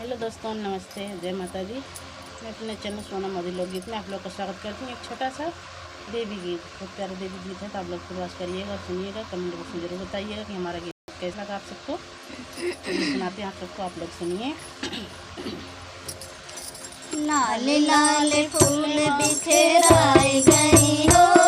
Hello दोस्तों, नमस्ते, जय माता दी। मैं अपने चैनल सोना मोदी लोकगीत में आप लोग का स्वागत करती हूँ। एक छोटा सा देवी गीत, बहुत प्यारा देवी गीत है, तो आप लोग प्रयास करिएगा और सुनिएगा। कमेंट बॉक्स में जरूर बताइएगा कि हमारा गीत कैसा लगा आप सबको। चलिए सुनाते हैं आप सबको, आप लोग सुनिए। लाल लाल फूल बिखराए गए हो।